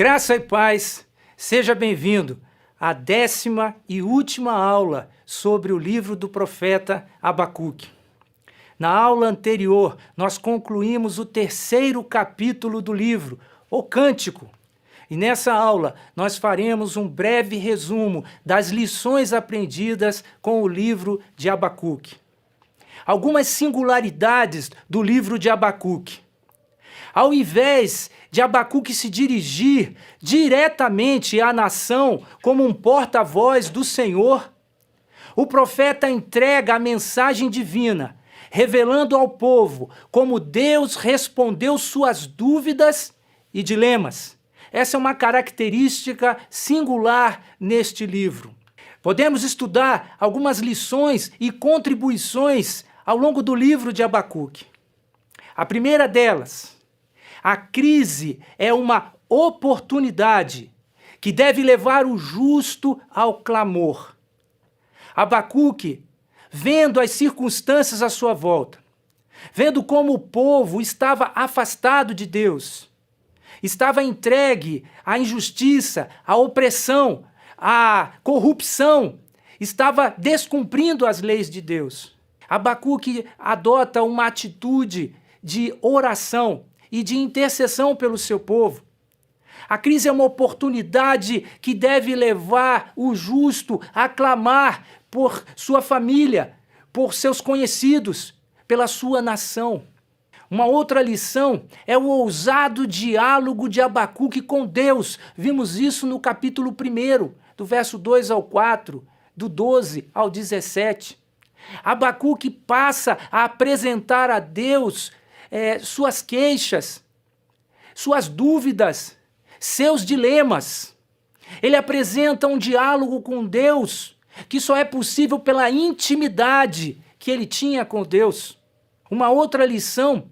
Graça e paz, seja bem-vindo à 10ª e última aula sobre o livro do profeta Abacuque. Na aula anterior, nós concluímos o 3º capítulo do livro, o Cântico. E nessa aula, nós faremos um breve resumo das lições aprendidas com o livro de Abacuque. Algumas singularidades do livro de Abacuque. Ao invés de Abacuque se dirigir diretamente à nação como um porta-voz do Senhor, o profeta entrega a mensagem divina, revelando ao povo como Deus respondeu suas dúvidas e dilemas. Essa é uma característica singular neste livro. Podemos estudar algumas lições e contribuições ao longo do livro de Abacuque. A primeira delas: a crise é uma oportunidade que deve levar o justo ao clamor. Abacuque, vendo as circunstâncias à sua volta, vendo como o povo estava afastado de Deus, estava entregue à injustiça, à opressão, à corrupção, estava descumprindo as leis de Deus. Abacuque adota uma atitude de oração e de intercessão pelo seu povo. A crise é uma oportunidade que deve levar o justo a clamar por sua família, por seus conhecidos, pela sua nação. Uma outra lição é o ousado diálogo de Abacuque com Deus. Vimos isso no capítulo 1, do verso 2 ao 4, do 12 ao 17. Abacuque passa a apresentar a Deus suas queixas, suas dúvidas, seus dilemas. Ele apresenta um diálogo com Deus que só é possível pela intimidade que ele tinha com Deus. Uma outra lição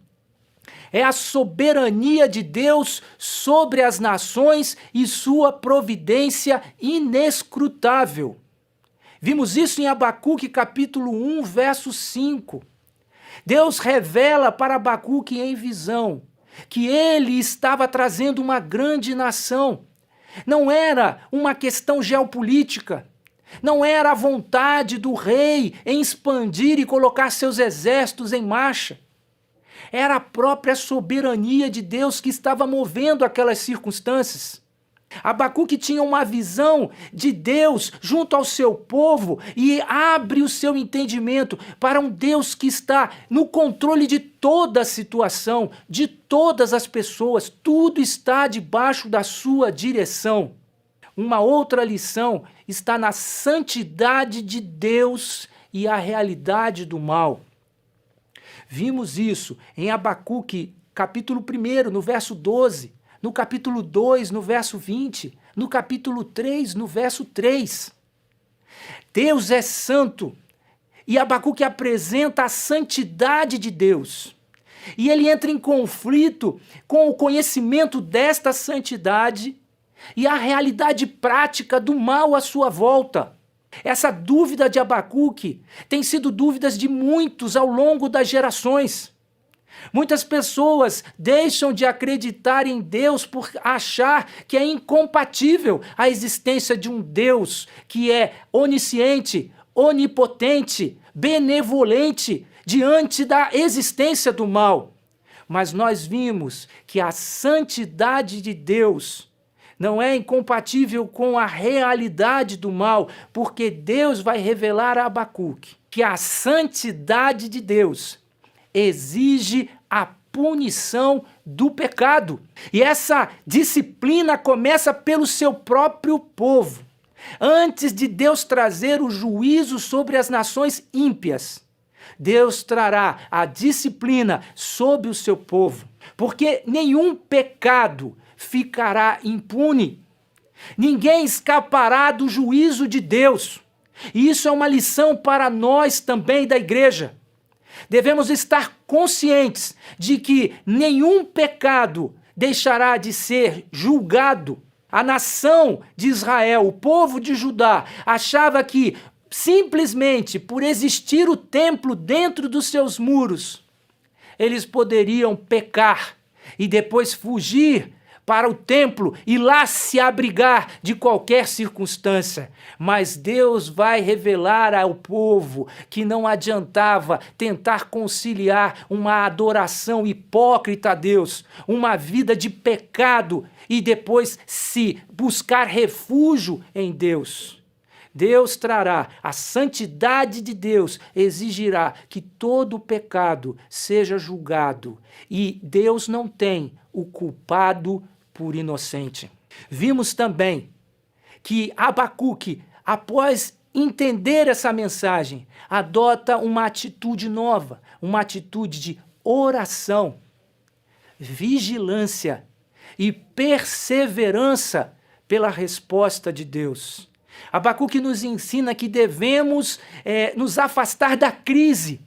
é a soberania de Deus sobre as nações e sua providência inescrutável. Vimos isso em Abacuque capítulo 1, verso 5. Deus revela para Abacuque em visão que ele estava trazendo uma grande nação. Não era uma questão geopolítica, não era a vontade do rei em expandir e colocar seus exércitos em marcha. Era a própria soberania de Deus que estava movendo aquelas circunstâncias. Abacuque tinha uma visão de Deus junto ao seu povo e abre o seu entendimento para um Deus que está no controle de toda a situação, de todas as pessoas. Tudo está debaixo da sua direção. Uma outra lição está na santidade de Deus e a realidade do mal. Vimos isso em Abacuque capítulo 1, no verso 12. No capítulo 2, no verso 20, no capítulo 3, no verso 3. Deus é santo e Abacuque apresenta a santidade de Deus. E ele entra em conflito com o conhecimento desta santidade e a realidade prática do mal à sua volta. Essa dúvida de Abacuque tem sido dúvidas de muitos ao longo das gerações. Muitas pessoas deixam de acreditar em Deus por achar que é incompatível a existência de um Deus que é onisciente, onipotente, benevolente diante da existência do mal. Mas nós vimos que a santidade de Deus não é incompatível com a realidade do mal, porque Deus vai revelar a Abacuque que a santidade de Deus exige a punição do pecado. E essa disciplina começa pelo seu próprio povo. Antes de Deus trazer o juízo sobre as nações ímpias, Deus trará a disciplina sobre o seu povo, porque nenhum pecado ficará impune. Ninguém escapará do juízo de Deus. E isso é uma lição para nós também da igreja. Devemos estar conscientes de que nenhum pecado deixará de ser julgado. A nação de Israel, o povo de Judá, achava que simplesmente por existir o templo dentro dos seus muros, eles poderiam pecar e depois fugir para o templo e lá se abrigar de qualquer circunstância. Mas Deus vai revelar ao povo que não adiantava tentar conciliar uma adoração hipócrita a Deus, uma vida de pecado e depois se buscar refúgio em Deus. Deus trará, a santidade de Deus exigirá que todo pecado seja julgado e Deus não tem o culpado por inocente. Vimos também que Abacuque, após entender essa mensagem, adota uma atitude nova, uma atitude de oração, vigilância e perseverança pela resposta de Deus. Abacuque nos ensina que devemos nos afastar da crise,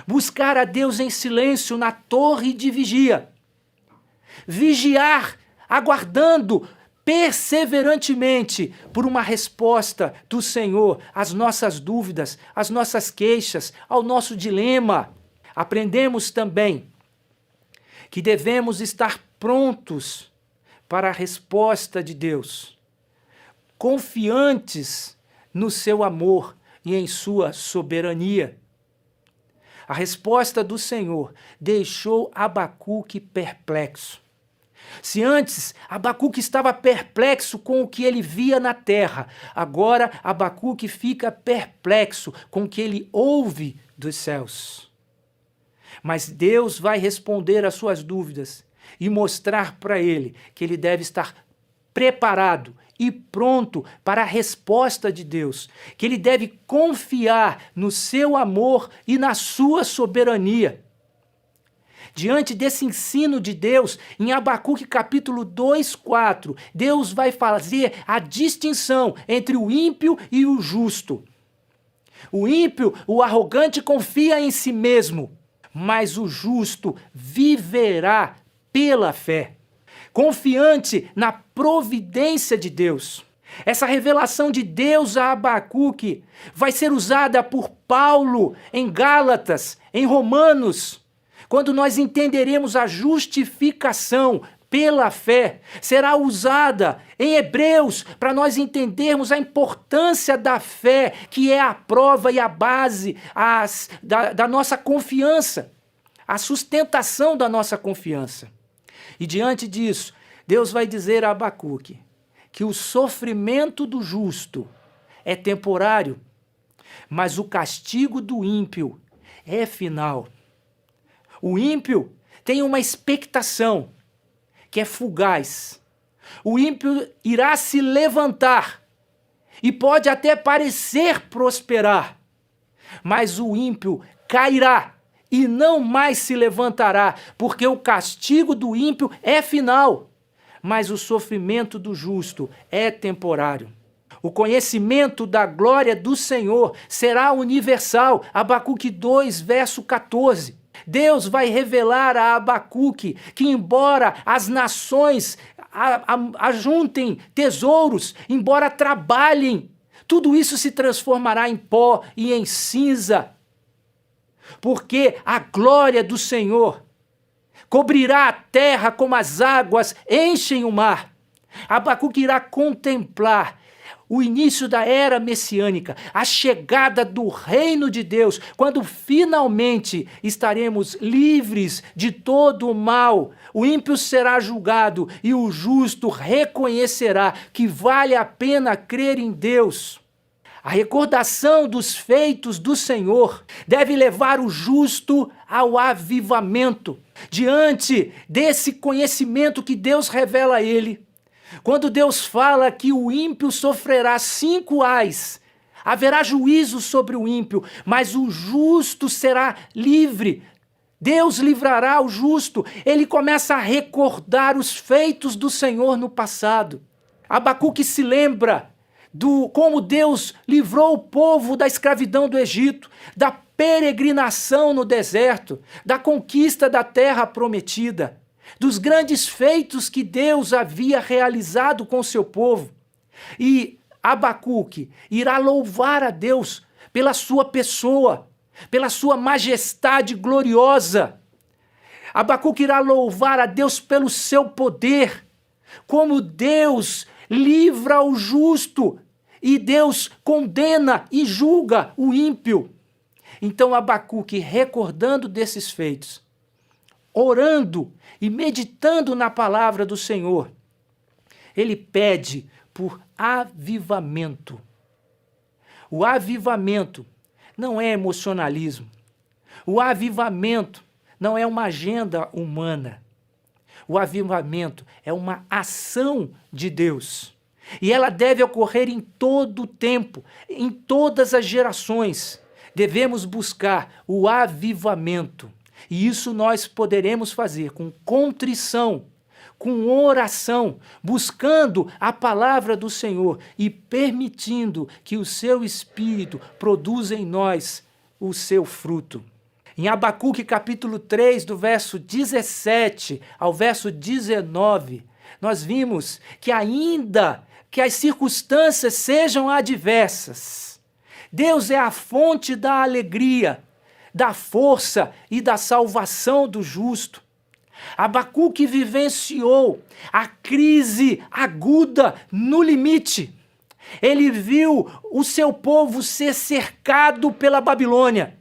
buscar a Deus em silêncio na torre de vigia, vigiar, aguardando perseverantemente por uma resposta do Senhor às nossas dúvidas, às nossas queixas, ao nosso dilema. Aprendemos também que devemos estar prontos para a resposta de Deus, confiantes no seu amor e em sua soberania. A resposta do Senhor deixou Abacuque perplexo. Se antes Abacuque estava perplexo com o que ele via na terra, agora Abacuque fica perplexo com o que ele ouve dos céus. Mas Deus vai responder às suas dúvidas e mostrar para ele que ele deve estar preparado e pronto para a resposta de Deus, que ele deve confiar no seu amor e na sua soberania. Diante desse ensino de Deus, em Abacuque capítulo 2:4, Deus vai fazer a distinção entre o ímpio e o justo. O ímpio, o arrogante, confia em si mesmo, mas o justo viverá pela fé, confiante na providência de Deus. Essa revelação de Deus a Abacuque vai ser usada por Paulo em Gálatas, em Romanos, quando nós entenderemos a justificação pela fé. Será usada em Hebreus para nós entendermos a importância da fé, que é a prova e a base da nossa confiança, a sustentação da nossa confiança. E diante disso, Deus vai dizer a Abacuque que o sofrimento do justo é temporário, mas o castigo do ímpio é final. O ímpio tem uma expectação que é fugaz. O ímpio irá se levantar e pode até parecer prosperar, mas o ímpio cairá e não mais se levantará, porque o castigo do ímpio é final, mas o sofrimento do justo é temporário. O conhecimento da glória do Senhor será universal. Abacuque 2, verso 14. Deus vai revelar a Abacuque que, embora as nações ajuntem tesouros, embora trabalhem, tudo isso se transformará em pó e em cinza, porque a glória do Senhor cobrirá a terra como as águas enchem o mar. Abacuque irá contemplar o início da era messiânica, a chegada do reino de Deus, quando finalmente estaremos livres de todo o mal. O ímpio será julgado e o justo reconhecerá que vale a pena crer em Deus. A recordação dos feitos do Senhor deve levar o justo ao avivamento. Diante desse conhecimento que Deus revela a ele, quando Deus fala que o ímpio sofrerá 5 ais, haverá juízo sobre o ímpio, mas o justo será livre. Deus livrará o justo. Ele começa a recordar os feitos do Senhor no passado. Abacuque se lembra como Deus livrou o povo da escravidão do Egito, da peregrinação no deserto, da conquista da terra prometida, dos grandes feitos que Deus havia realizado com seu povo. E Abacuque irá louvar a Deus pela sua pessoa, pela sua majestade gloriosa. Abacuque irá louvar a Deus pelo seu poder, como Deus livra o justo e Deus condena e julga o ímpio. Então Abacuque, recordando desses feitos, orando e meditando na palavra do Senhor, ele pede por avivamento. O avivamento não é emocionalismo. O avivamento não é uma agenda humana. O avivamento é uma ação de Deus. E ela deve ocorrer em todo o tempo, em todas as gerações. Devemos buscar o avivamento. E isso nós poderemos fazer com contrição, com oração, buscando a palavra do Senhor e permitindo que o seu Espírito produza em nós o seu fruto. Em Abacuque capítulo 3, do verso 17 ao verso 19, nós vimos que ainda que as circunstâncias sejam adversas, Deus é a fonte da alegria, da força e da salvação do justo. Abacuque vivenciou a crise aguda no limite. Ele viu o seu povo ser cercado pela Babilônia.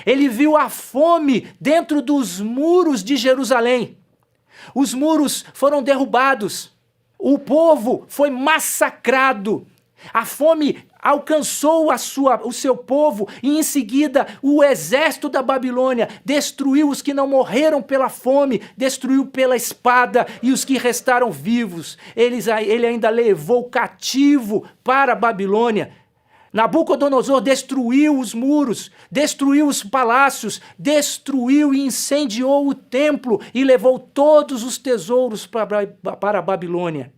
Ele viu a fome dentro dos muros de Jerusalém. Os muros foram derrubados. O povo foi massacrado. A fome alcançou o seu povo e em seguida o exército da Babilônia destruiu os que não morreram pela fome, destruiu pela espada e os que restaram vivos. Ele ainda levou cativo para a Babilônia. Nabucodonosor destruiu os muros, destruiu os palácios, destruiu e incendiou o templo e levou todos os tesouros para a Babilônia.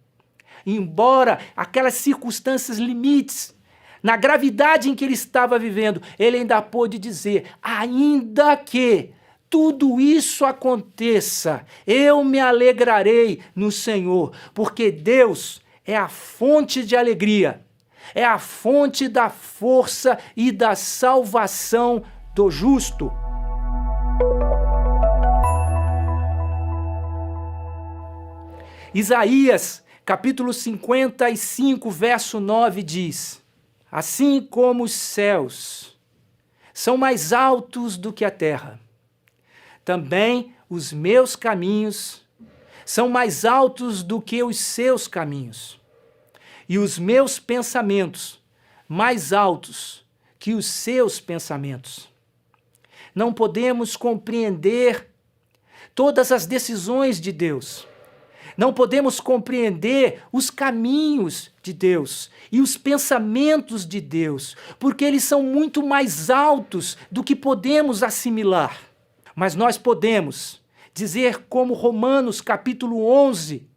Embora aquelas circunstâncias limites, na gravidade em que ele estava vivendo, ele ainda pôde dizer, ainda que tudo isso aconteça, eu me alegrarei no Senhor, porque Deus é a fonte de alegria, é a fonte da força e da salvação do justo. Isaías, capítulo 55, verso 9 diz, assim como os céus são mais altos do que a terra, também os meus caminhos são mais altos do que os seus caminhos, e os meus pensamentos mais altos que os seus pensamentos. Não podemos compreender todas as decisões de Deus. Não podemos compreender os caminhos de Deus e os pensamentos de Deus, porque eles são muito mais altos do que podemos assimilar. Mas nós podemos dizer como Romanos capítulo 11,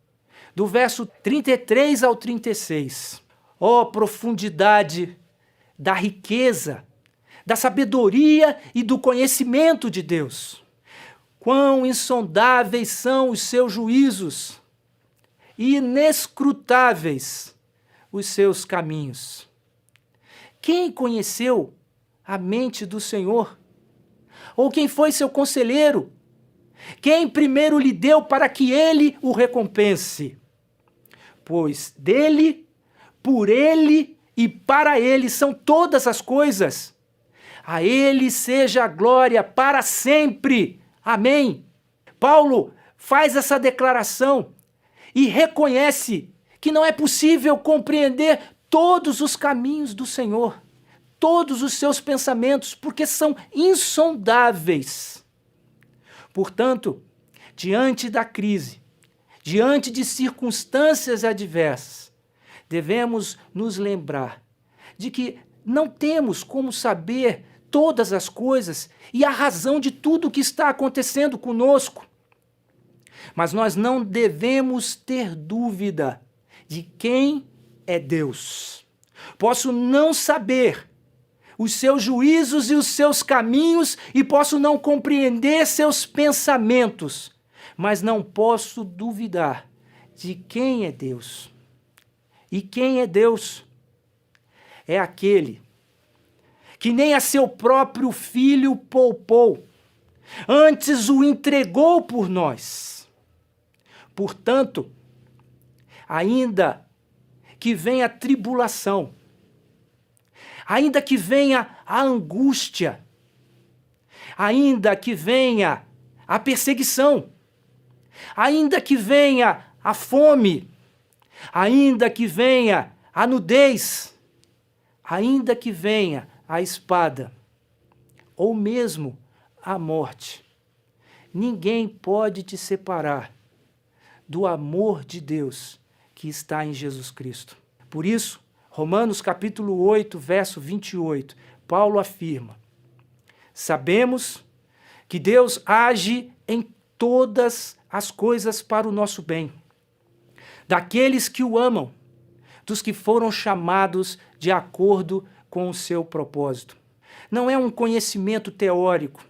do verso 33 ao 36. Ó profundidade da riqueza, da sabedoria e do conhecimento de Deus! Quão insondáveis são os seus juízos e inescrutáveis os seus caminhos. Quem conheceu a mente do Senhor? Ou quem foi seu conselheiro? Quem primeiro lhe deu para que ele o recompense? Pois dele, por ele e para ele são todas as coisas. A ele seja a glória para sempre. Amém. Paulo faz essa declaração e reconhece que não é possível compreender todos os caminhos do Senhor, todos os seus pensamentos, porque são insondáveis. Portanto, diante da crise, diante de circunstâncias adversas, devemos nos lembrar de que não temos como saber todas as coisas e a razão de tudo o que está acontecendo conosco. Mas nós não devemos ter dúvida de quem é Deus. Posso não saber os seus juízos e os seus caminhos e posso não compreender seus pensamentos, mas não posso duvidar de quem é Deus. E quem é Deus? É aquele que nem a seu próprio filho poupou, antes o entregou por nós. Portanto, ainda que venha a tribulação, ainda que venha a angústia, ainda que venha a perseguição, ainda que venha a fome, ainda que venha a nudez, ainda que venha a espada, ou mesmo a morte, ninguém pode te separar do amor de Deus que está em Jesus Cristo. Por isso, Romanos capítulo 8, verso 28, Paulo afirma: sabemos que Deus age em todas as coisas para o nosso bem, daqueles que o amam, dos que foram chamados de acordo com o seu propósito. Não é um conhecimento teórico,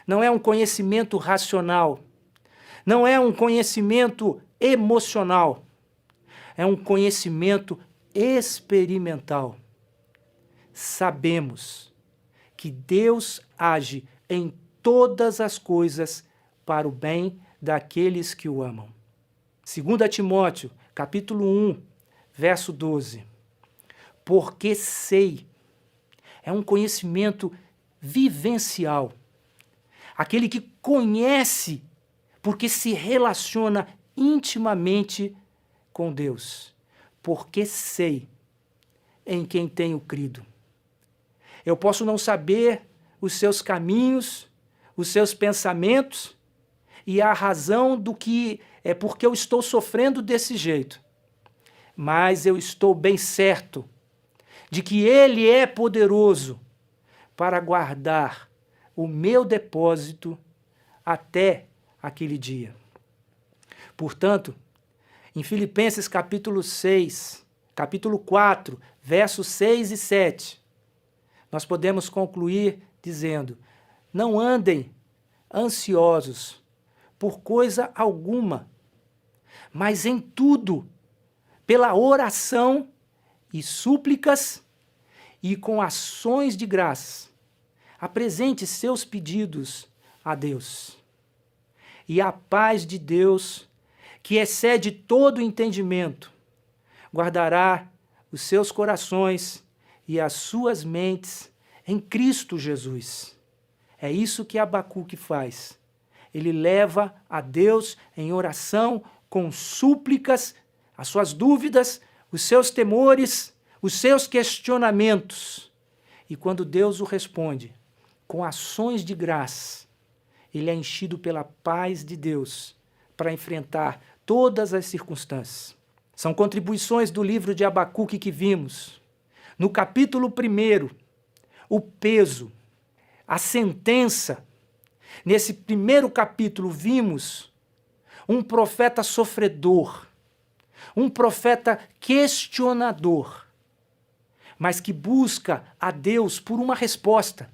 não é um conhecimento racional, não é um conhecimento emocional, é um conhecimento experimental. Sabemos que Deus age em todas as coisas para o bem daqueles que o amam. 2 Timóteo, capítulo 1, verso 12. Porque sei, é um conhecimento vivencial. Aquele que conhece porque se relaciona intimamente com Deus. Porque sei em quem tenho crido. Eu posso não saber os seus caminhos, os seus pensamentos e a razão do que é porque eu estou sofrendo desse jeito. Mas eu estou bem certo de que Ele é poderoso para guardar o meu depósito até aquele dia. Portanto, em Filipenses capítulo 4, versos 6 e 7, nós podemos concluir dizendo: não andem ansiosos por coisa alguma, mas em tudo, pela oração e súplicas e com ações de graça, apresente seus pedidos a Deus. E a paz de Deus, que excede todo entendimento, guardará os seus corações e as suas mentes em Cristo Jesus. É isso que Abacuque faz. Ele leva a Deus em oração, com súplicas, as suas dúvidas, os seus temores, os seus questionamentos. E quando Deus o responde com ações de graça, ele é enchido pela paz de Deus para enfrentar todas as circunstâncias. São contribuições do livro de Abacuque que vimos. No capítulo 1, o peso, a sentença. Nesse primeiro capítulo vimos um profeta sofredor, um profeta questionador, mas que busca a Deus por uma resposta.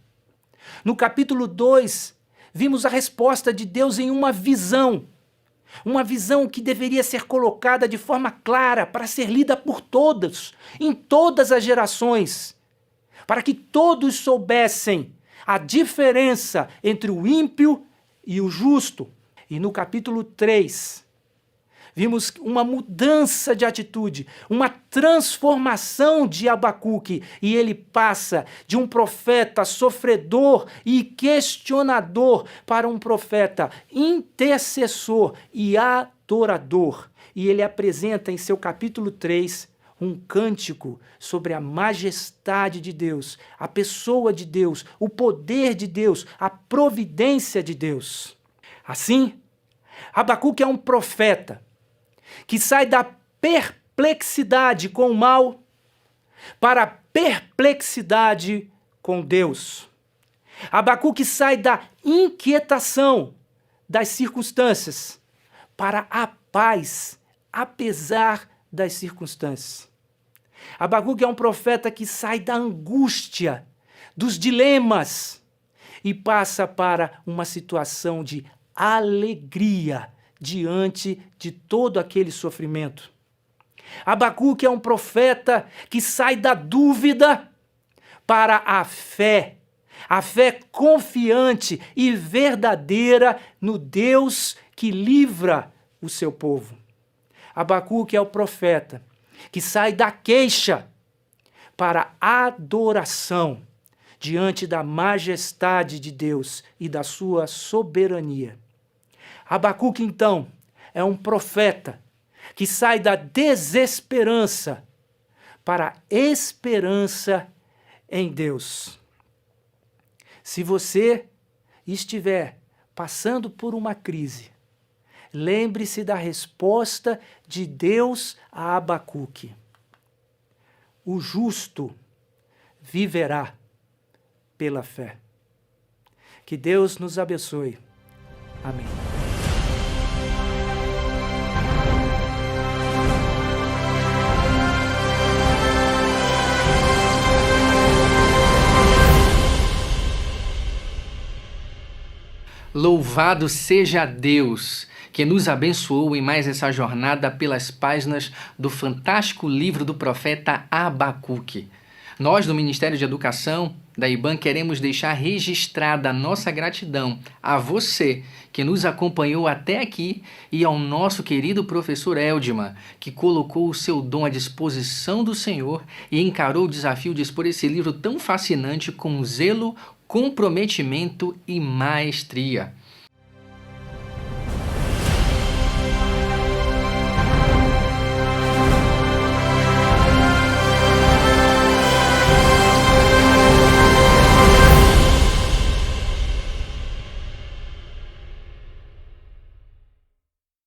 No capítulo 2, vimos a resposta de Deus em uma visão que deveria ser colocada de forma clara para ser lida por todos, em todas as gerações, para que todos soubessem a diferença entre o ímpio e o justo. E no capítulo 3, vimos uma mudança de atitude, uma transformação de Abacuque, e ele passa de um profeta sofredor e questionador para um profeta intercessor e adorador. E ele apresenta em seu capítulo 3 um cântico sobre a majestade de Deus, a pessoa de Deus, o poder de Deus, a providência de Deus. Assim, Abacuque é um profeta que sai da perplexidade com o mal para a perplexidade com Deus. Abacuque sai da inquietação das circunstâncias para a paz, apesar das circunstâncias. Abacuque é um profeta que sai da angústia, dos dilemas, e passa para uma situação de alegria diante de todo aquele sofrimento. Abacuque é um profeta que sai da dúvida para a fé, A fé confiante e verdadeira no Deus que livra o seu povo. Abacuque é o profeta que sai da queixa para a adoração diante da majestade de Deus e da sua soberania. Abacuque, então, é um profeta que sai da desesperança para a esperança em Deus. Se você estiver passando por uma crise, lembre-se da resposta de Deus a Abacuque. O justo viverá pela fé. Que Deus nos abençoe. Amém. Louvado seja Deus, que nos abençoou em mais essa jornada pelas páginas do fantástico livro do profeta Abacuque. Nós, do Ministério de Educação da IBAN, queremos deixar registrada a nossa gratidão a você que nos acompanhou até aqui e ao nosso querido professor Eldman, que colocou o seu dom à disposição do Senhor e encarou o desafio de expor esse livro tão fascinante com zelo, comprometimento e maestria.